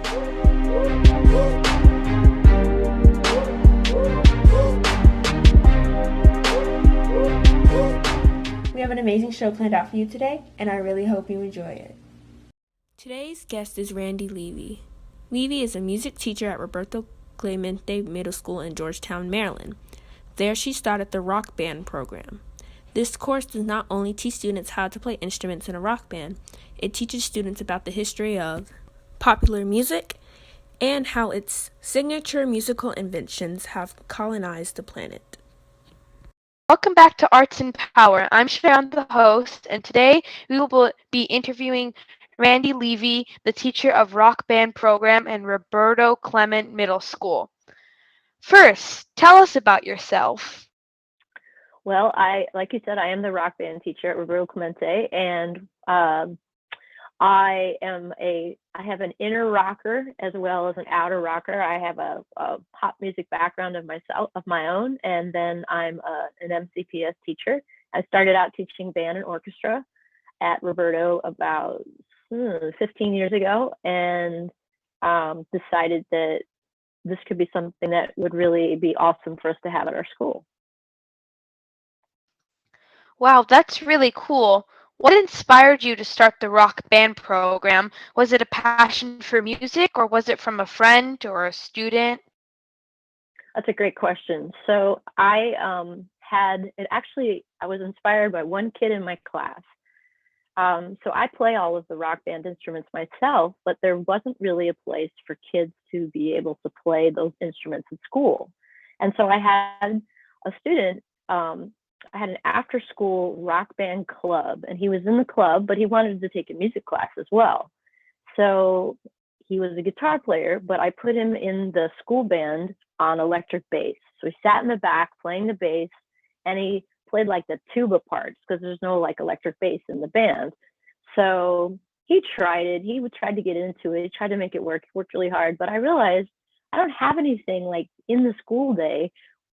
We have an amazing show planned out for you today, and I really hope you enjoy it. Today's guest is Randi Levy. Levy is a music teacher at Roberto Clemente Middle School in Georgetown, Maryland. There she started the rock band program. This course does not only teach students how to play instruments in a rock band, it teaches students about the history of popular music and how its signature musical inventions have colonized the planet. Welcome back to Arts and Power. I'm Sharon, the host, and today we will be interviewing Randi Levy, the teacher of rock band program in Roberto Clement Middle School. First, tell us about yourself. Well, like you said, I am the rock band teacher at Roberto Clemente, and I have an inner rocker as well as an outer rocker. I have a pop music background of my own, and then I'm an MCPS teacher. I started out teaching band and orchestra at Roberto about 15 years ago, and decided that this could be something that would really be awesome for us to have at our school. Wow, that's really cool. What inspired you to start the rock band program? Was it a passion for music, or was it from a friend or a student? That's a great question. So I was inspired by one kid in my class. So I play all of the rock band instruments myself, but there wasn't really a place for kids to be able to play those instruments at school. And so I had a student, I had an after-school rock band club, and he was in the club, but he wanted to take a music class as well. So he was a guitar player, but I put him in the school band on electric bass. So he sat in the back playing the bass, and he played like the tuba parts because there's no like electric bass in the band. So he tried it. He tried to get into it. He tried to make it work. He worked really hard, but I realized I don't have anything like in the school day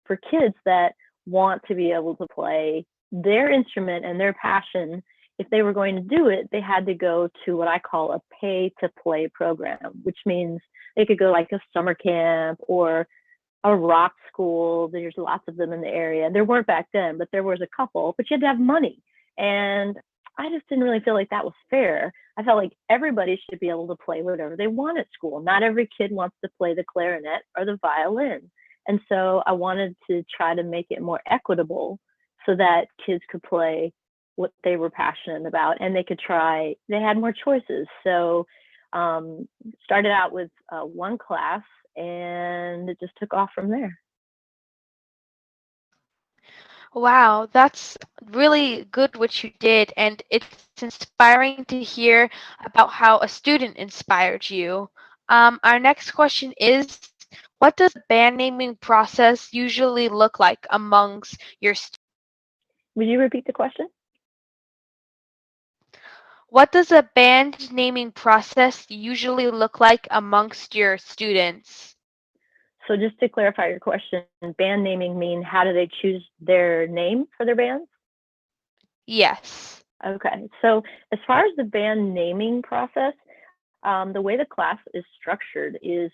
for kids that want to be able to play their instrument and their passion. If they were going to do it, they had to go to what I call a pay to play program, which means they could go like a summer camp or a rock school. There's lots of them in the area. There weren't back then, but there was a couple, but you had to have money. And I just didn't really feel like that was fair. I felt like everybody should be able to play whatever they want at school. Not every kid wants to play the clarinet or the violin. And so I wanted to try to make it more equitable so that kids could play what they were passionate about, and they had more choices. So started out with one class, and it just took off from there. Wow, that's really good what you did, and it's inspiring to hear about how a student inspired you. Our next question is, what does the band naming process usually look like amongst your students? Would you repeat the question? What does a band naming process usually look like amongst your students? So just to clarify your question, band naming mean how do they choose their name for their bands? Yes. Okay, so as far as the band naming process, the way the class is structured is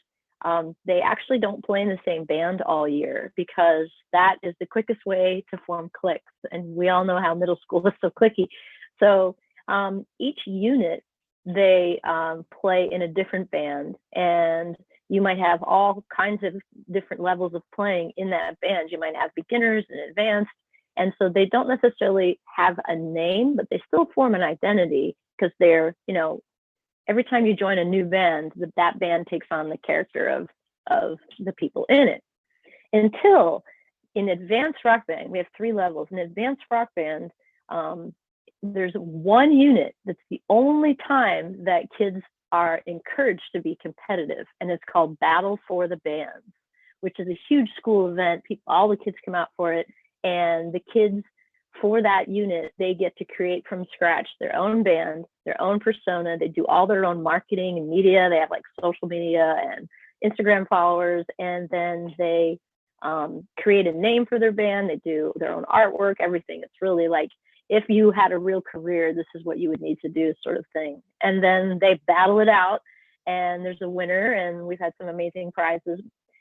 they actually don't play in the same band all year, because that is the quickest way to form cliques. And we all know how middle school is so cliquey. So each unit, they play in a different band, and you might have all kinds of different levels of playing in that band. You might have beginners and advanced. And so they don't necessarily have a name, but they still form an identity, because they're, every time you join a new band, that band takes on the character of the people in it. Until in advanced rock band, we have 3 levels. In advanced rock band, there's one unit that's the only time that kids are encouraged to be competitive, and it's called Battle for the Bands, which is a huge school event. All the kids come out for it, and the kids for that unit, they get to create from scratch their own band, their own persona. They do all their own marketing and media. They have like social media and Instagram followers, and then they create a name for their band. They do their own artwork, everything. It's really like, if you had a real career, this is what you would need to do, sort of thing. And then they battle it out, and there's a winner, and we've had some amazing prizes.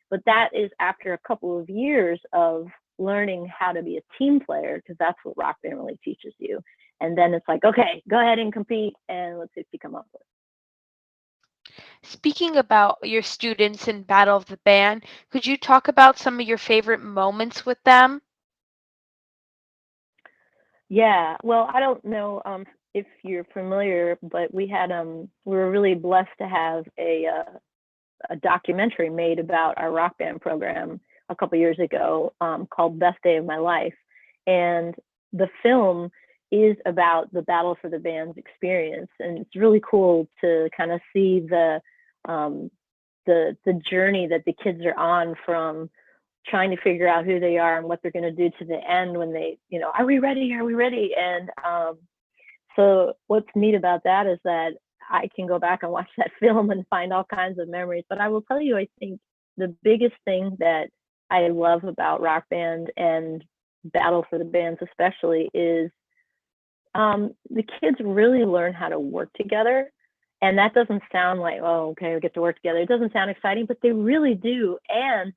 But that is after a couple of years of learning how to be a team player, because that's what rock band really teaches you. And then it's like, okay, go ahead and compete, and let's see what you come up with. Speaking about your students in Battle of the Band, could you talk about some of your favorite moments with them? Yeah, well, I don't know if you're familiar, but we were really blessed to have a documentary made about our rock band program a couple years ago, called Best Day of My Life. And the film is about the Battle for the Band's experience. And it's really cool to kind of see um, the journey that the kids are on, from trying to figure out who they are and what they're going to do to the end, when they, are we ready? Are we ready? And so what's neat about that is that I can go back and watch that film and find all kinds of memories. But I will tell you, I think the biggest thing that I love about rock band and Battle for the Bands especially is the kids really learn how to work together. And that doesn't sound like, oh, okay, we get to work together. It doesn't sound exciting, but they really do. And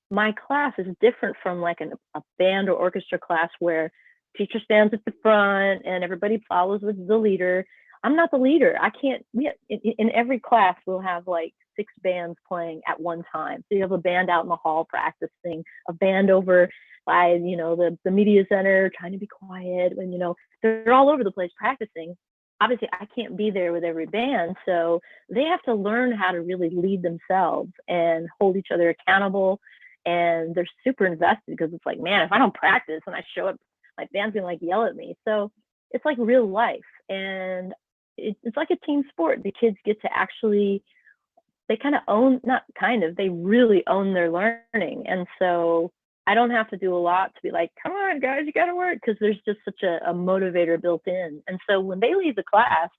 my class is different from like a band or orchestra class where teacher stands at the front and everybody follows with the leader. I'm not the leader. I can't. In every class, we'll have like 6 bands playing at one time. So you have a band out in the hall practicing, a band over by the media center trying to be quiet, and they're all over the place practicing. Obviously, I can't be there with every band, so they have to learn how to really lead themselves and hold each other accountable. And they're super invested, because it's like, man, if I don't practice and I show up, my band's gonna like yell at me. So it's like real life, and it's like a team sport. The kids get to actually, they kind of own, not kind of, they really own their learning. And so I don't have to do a lot to be like, come on, guys, you got to work, because there's just such a motivator built in. And so when they leave the class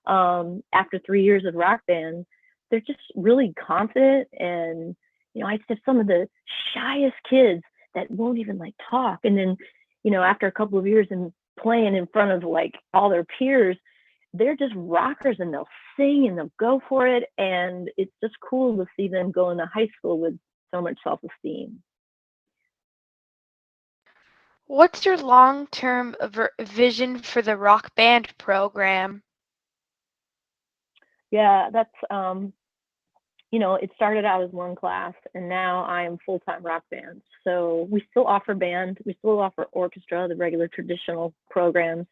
after 3 years of rock band, they're just really confident. And I just have some of the shyest kids that won't even like talk. And then, after a couple of years and playing in front of like all their peers, they're just rockers, and they'll sing and they'll go for it. And it's just cool to see them go into high school with so much self-esteem. What's your long-term vision for the rock band program? Yeah, that's it started out as one class, and now I am full-time rock band. So we still offer band, we still offer orchestra, the regular traditional programs,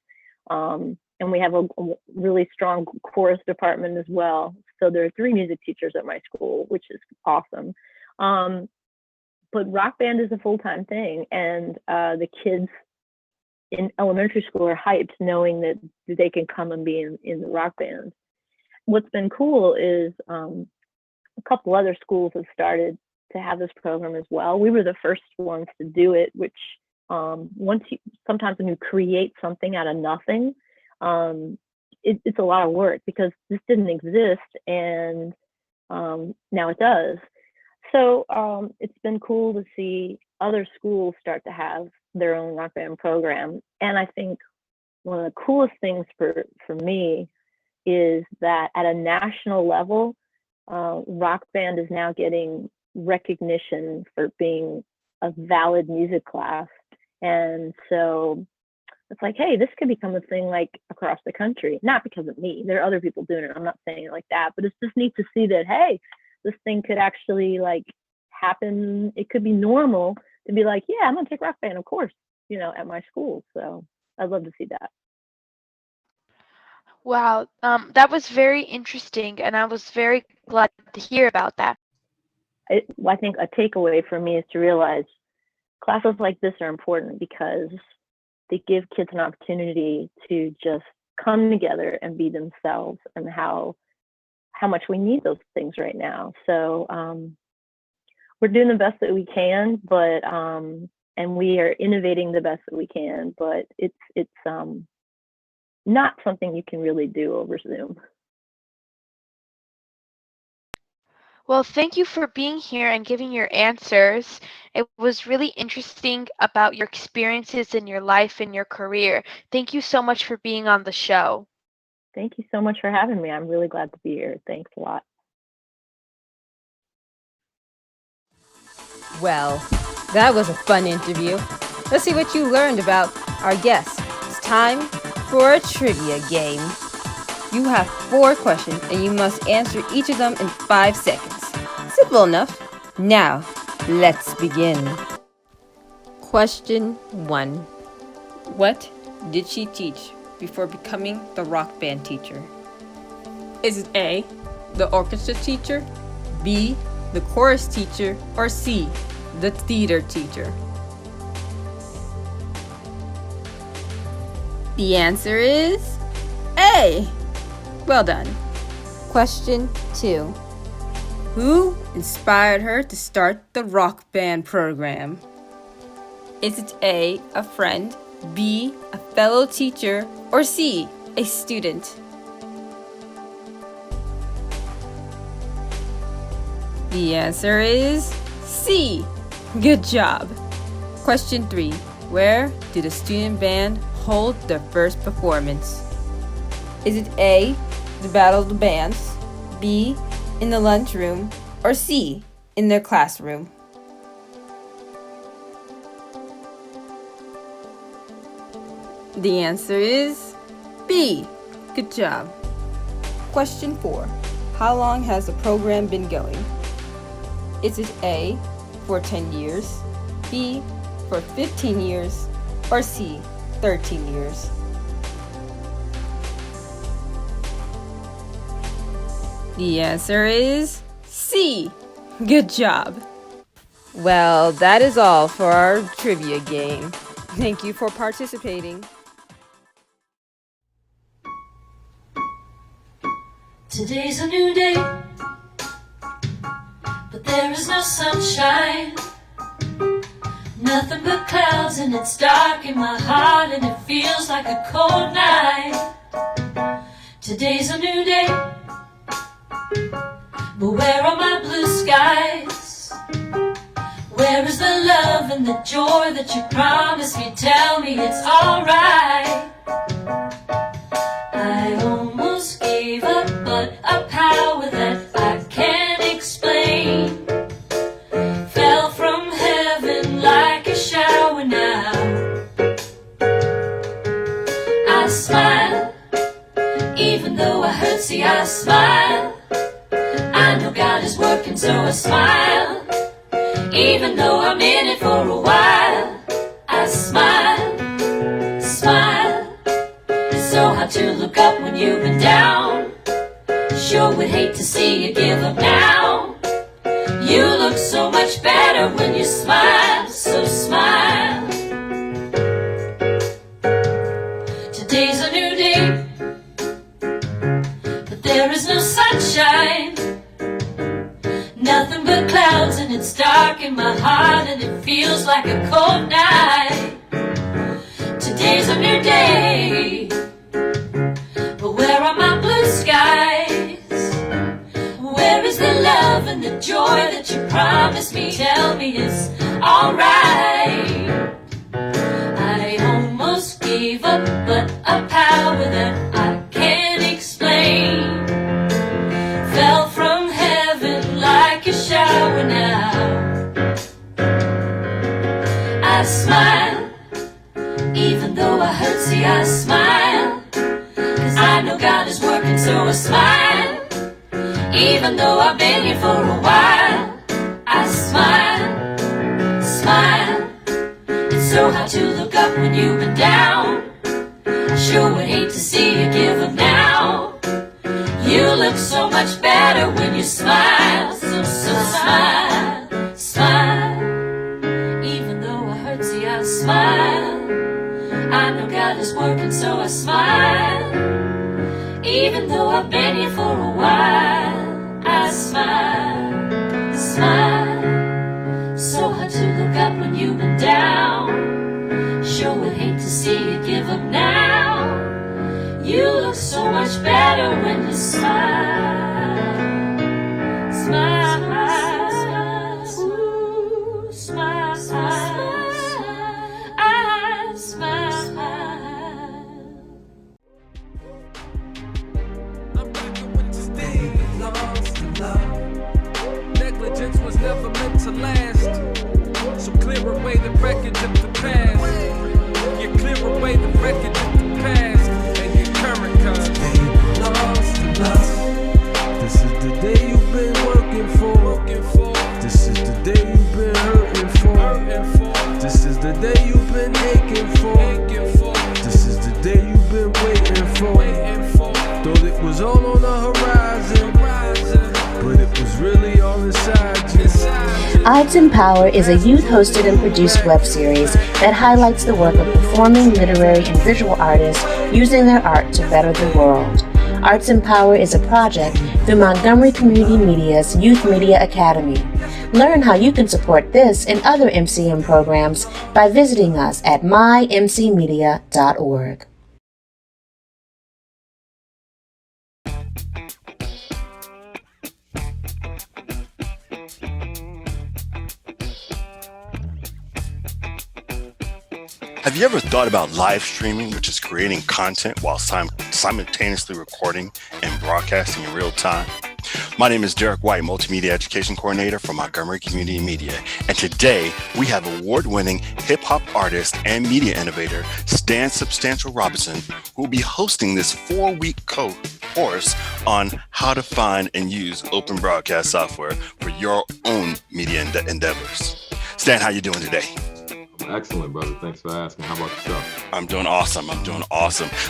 and we have a really strong chorus department as well. So there are 3 music teachers at my school, which is awesome. But rock band is a full-time thing, and the kids in elementary school are hyped, knowing that they can come and be in the rock band. What's been cool is a couple other schools have started to have this program as well. We were the first ones to do it, which sometimes when you create something out of nothing, it's a lot of work, because this didn't exist, and now it does. So it's been cool to see other schools start to have their own rock band program. And I think one of the coolest things for me is that at a national level, rock band is now getting recognition for being a valid music class. And so it's like, hey, this could become a thing like across the country. Not because of me. There are other people doing it. I'm not saying it like that, but it's just neat to see that, hey, this thing could actually like happen. It could be normal to be like, yeah, I'm gonna take rock band, of course, at my school. So I'd love to see that. Wow, that was very interesting, and I was very glad to hear about that. I think a takeaway for me is to realize classes like this are important, because they give kids an opportunity to just come together and be themselves, and how much we need those things right now. So we're doing the best that we can, but and we are innovating the best that we can, but it's not something you can really do over Zoom. Well, thank you for being here and giving your answers. It was really interesting about your experiences in your life and your career. Thank you so much for being on the show. Thank you so much for having me. I'm really glad to be here. Thanks a lot. Well, that was a fun interview. Let's see what you learned about our guests. It's time for a trivia game. You have 4 questions and you must answer each of them in 5 seconds. Simple enough. Now, let's begin. Question 1. What did she teach before becoming the rock band teacher? Is it A, the orchestra teacher, B, the chorus teacher, or C, the theater teacher? The answer is A. Well done. Question 2. Who inspired her to start the rock band program? Is it A, a friend, B, a fellow teacher, or C, a student? The answer is C. Good job. Question 3. Where did a student band hold their first performance? Is it A, the Battle of the Bands, B, in the lunchroom, or C, in their classroom? The answer is B. Good job. Question 4. How long has the program been going? Is it A, for 10 years, B, for 15 years, or C, 13 years? The answer is C. Good job. Well, that is all for our trivia game. Thank you for participating. Today's a new day, but there is no sunshine. Nothing but clouds, and it's dark in my heart, and it feels like a cold night. Today's a new day, but where are my blue skies? Where is the love and the joy that you promised me? Tell me it's alright. I almost gave up, but a power that I can't explain fell from heaven like a shower now. I smile, even though I hurt, see I smile. I know God is working, so I smile. Even though I'm in it for a while, I smile, smile. It's so hard to look up when you've been down. Sure would hate to see you give up now. You look so much better when you smile, so smile. Today's a new day, but there is no sunshine. Nothing but clouds, and it's dark in my heart, and it feels like a cold night. Today's a new day, but where are my blue skies? Where is the love and the joy that you promised me? Tell me it's alright. I almost gave up, but a power that I can't explain fell from heaven like a shower now. I smile, even though I hurt, see I smile. 'Cause I know God is working, so I smile. Even though I've been here for a while, I smile, smile. It's so hard to look up when you've been down. I sure would hate to see you give up now. You look so much better when you smile, so smile, smile. Even though I hurt, see I smile. I know God is working, so I smile. Even though I've been here for a while, I smile, smile. So hard to look up when you've been down. Sure would hate to see you give up now. You look so much better when you smile, smile, ooh, smile, smile, I smile. I'm living with this thing belongs to love. Negligence was never meant to last. aching for. This is the day you've been hurting for. This is the day you've been aching for. This is the day you've been waiting for. Thought it was all on the horizon, but it was really all inside you. ArtsEnPower is a youth-hosted and produced web series that highlights the work of performing, literary, and visual artists using their art to better the world. ArtsEnPower is a project through Montgomery Community Media's Youth Media Academy. Learn how you can support this and other MCM programs by visiting us at mymcmedia.org. Have you ever thought about live streaming, which is creating content while simultaneously recording and broadcasting in real time? My name is Derek White, Multimedia Education Coordinator for Montgomery Community Media, and today we have award-winning hip-hop artist and media innovator Stan Substantial Robinson, who will be hosting this 4-week course on how to find and use open broadcast software for your own media endeavors. Stan, how you doing today? Excellent, brother. Thanks for asking. How about yourself? I'm doing awesome.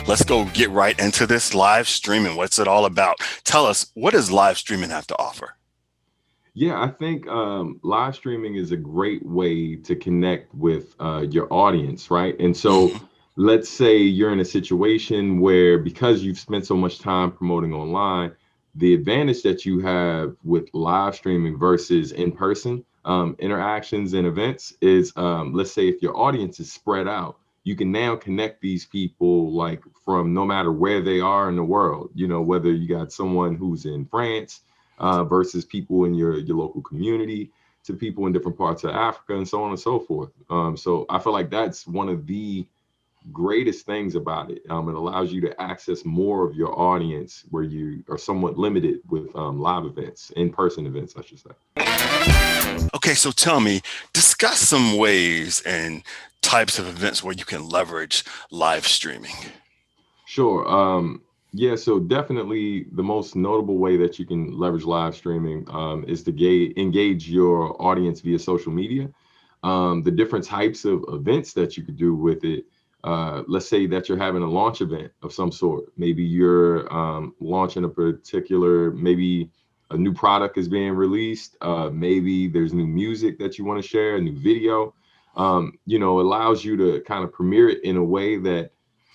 Let's go get right into this live streaming. What's it all about? Tell us, what does live streaming have to offer? Yeah, I think live streaming is a great way to connect with your audience, right? And so let's say you're in a situation where, because you've spent so much time promoting online, the advantage that you have with live streaming versus in-person interactions and events is, let's say if your audience is spread out, you can now connect these people like from no matter where they are in the world, you know, whether you got someone who's in France versus people in your local community, to people in different parts of Africa, and so on and so forth. So I feel like that's one of the greatest things about it. It allows you to access more of your audience where you are somewhat limited with live events, in-person events, I should say. Okay, so tell me, discuss some ways and types of events where you can leverage live streaming. Sure. Yeah, so definitely the most notable way that you can leverage live streaming is to engage your audience via social media. The different types of events that you could do with it. Let's say that you're having a launch event of some sort. Maybe you're launching a particular, maybe a new product is being released. Maybe there's new music that you want to share, a new video. Allows you to kind of premiere it in a way that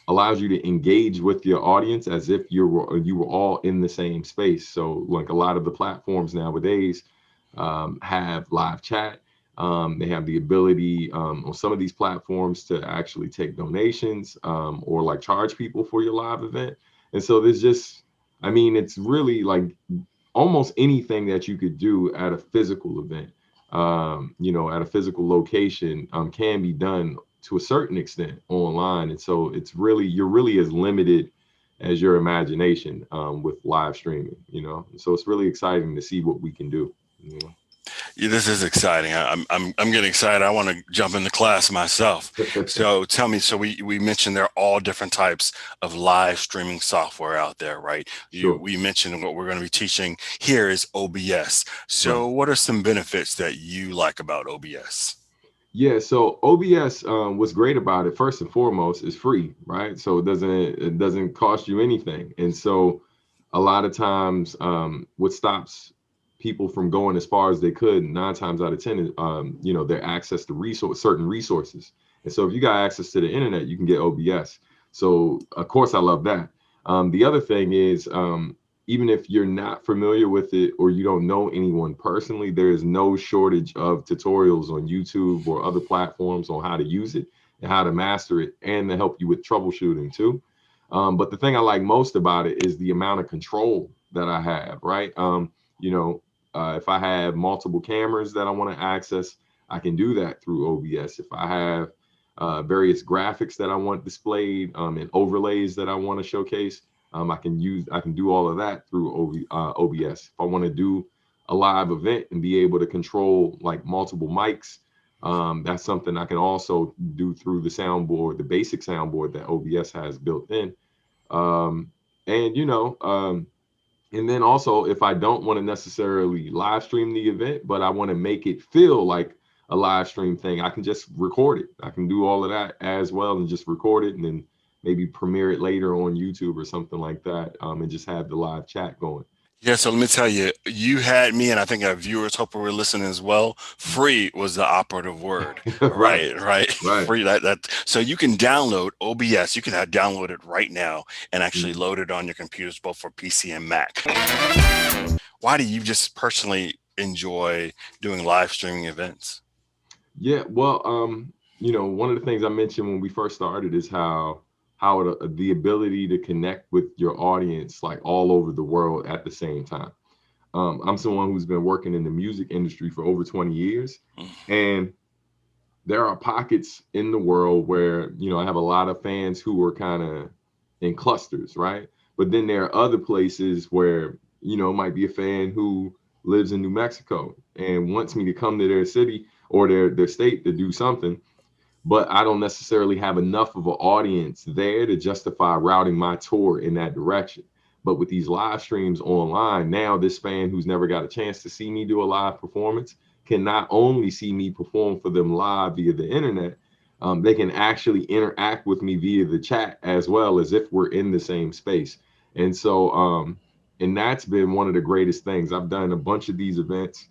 allows you to engage with your audience as if you were all in the same space. So like a lot of the platforms nowadays have live chat. They have the ability on some of these platforms to actually take donations or like charge people for your live event. And so there's just, it's really like almost anything that you could do at a physical event, at a physical location can be done to a certain extent online. And so you're really as limited as your imagination with live streaming, so it's really exciting to see what we can do. Yeah, this is exciting. I'm getting excited. I want to jump into class myself. So tell me, so we mentioned there are all different types of live streaming software out there, right? Sure. We mentioned what we're going to be teaching here is OBS. So what are some benefits that you like about OBS? Yeah, so OBS, what's great about it, first and foremost, is free, right? So it doesn't cost you anything. And so a lot of times what stops people from going as far as they could 9 times out of 10, their access to certain resources. And so if you got access to the internet, you can get OBS. So of course I love that. The other thing is, even if you're not familiar with it or you don't know anyone personally, there is no shortage of tutorials on YouTube or other platforms on how to use it and how to master it and to help you with troubleshooting too. But the thing I like most about it is the amount of control that I have, right? If I have multiple cameras that I want to access, I can do that through OBS. If I have various graphics that I want displayed and overlays that I want to showcase, I can do all of that through OBS. If I want to do a live event and be able to control like multiple mics, that's something I can also do through the soundboard, the basic soundboard that OBS has built in. And then also, if I don't want to necessarily live stream the event, but I want to make it feel like a live stream thing, I can just record it. I can do all of that as well and just record it and then maybe premiere it later on YouTube or something like that, and just have the live chat going. Yeah, so let me tell you, you had me, and I think our viewers hope we're listening as well. Free was the operative word. Right. Free. That. So you can download OBS. You can download it right now and actually load it on your computers, both for PC and Mac. Why do you just personally enjoy doing live streaming events? Yeah, well, one of the things I mentioned when we first started is how the ability to connect with your audience like all over the world at the same time. I'm someone who's been working in the music industry for over 20 years, and there are pockets in the world where, I have a lot of fans who are kind of in clusters, right? But then there are other places where, it might be a fan who lives in New Mexico and wants me to come to their city or their state to do something, but I don't necessarily have enough of an audience there to justify routing my tour in that direction. But with these live streams online, now this fan who's never got a chance to see me do a live performance can not only see me perform for them live via the internet, they can actually interact with me via the chat as well, as if we're in the same space. And so, and that's been one of the greatest things. I've done a bunch of these events,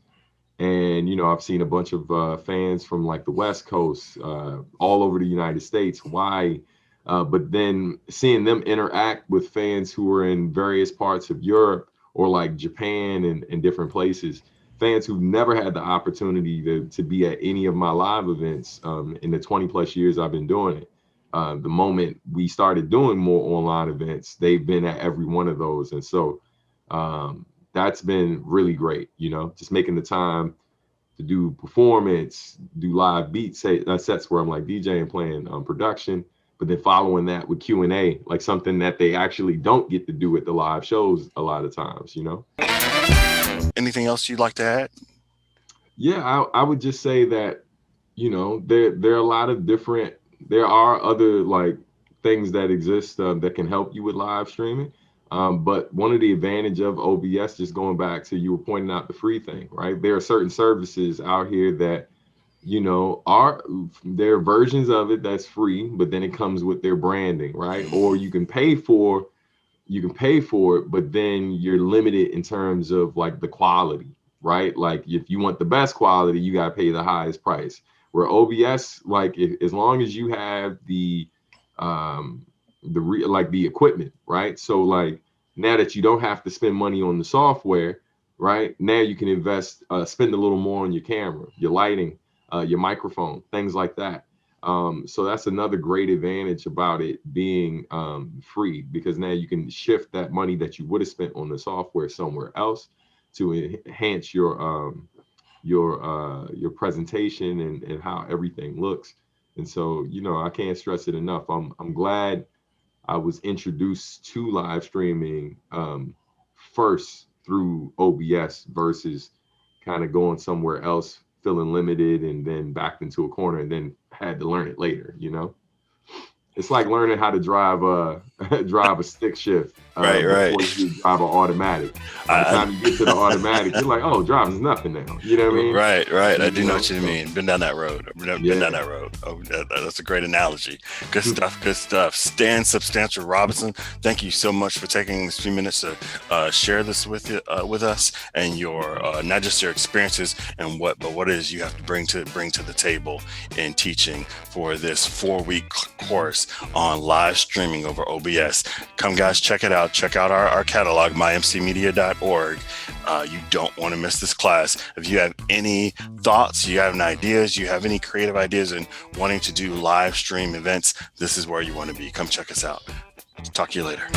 and, I've seen a bunch of fans from like the West Coast, all over the United States, Hawaii, but then seeing them interact with fans who are in various parts of Europe or like Japan and different places, fans who've never had the opportunity to be at any of my live events in the 20 plus years I've been doing it. The moment we started doing more online events, they've been at every one of those. And so, that's been really great, just making the time to do performance, do live beat sets where I'm like DJing, playing production, but then following that with Q&A, like something that they actually don't get to do at the live shows a lot of times, Anything else you'd like to add? Yeah, I would just say that, there are a lot of there are other like things that exist that can help you with live streaming. But one of the advantage of OBS, just going back to you were pointing out the free thing, right? There are certain services out here that, there are versions of it that's free, but then it comes with their branding, right? Or you can pay for it, but then you're limited in terms of like the quality, right? Like if you want the best quality, you got to pay the highest price. Where OBS, like as long as you have the equipment, right? So like now that you don't have to spend money on the software, right? Now you can spend a little more on your camera, your lighting, your microphone, things like that. So that's another great advantage about it being free, because now you can shift that money that you would have spent on the software somewhere else to enhance your presentation and how everything looks. And so, I can't stress it enough. I'm glad I was introduced to live streaming first through OBS versus kind of going somewhere else, feeling limited, and then backed into a corner and then had to learn it later, It's like learning how to drive a stick shift. Before you drive an automatic. By the time you get to the automatic, you're like, oh, driving's nothing now. You know what I mean? Right. I do know what you mean. Been down that road. Been down that road. Oh, that's a great analogy. Good stuff. Stan Substantial Robinson, thank you so much for taking this few minutes to share this with us and your not just your experiences and what it is you have to bring to the table in teaching for this 4-week course on live streaming over OBS. Come guys, check it out. Check out our catalog, mymcmedia.org. You don't want to miss this class. If you have any thoughts, you have any ideas, you have any creative ideas and wanting to do live stream events, this is where you want to be. Come check us out. Talk to you later.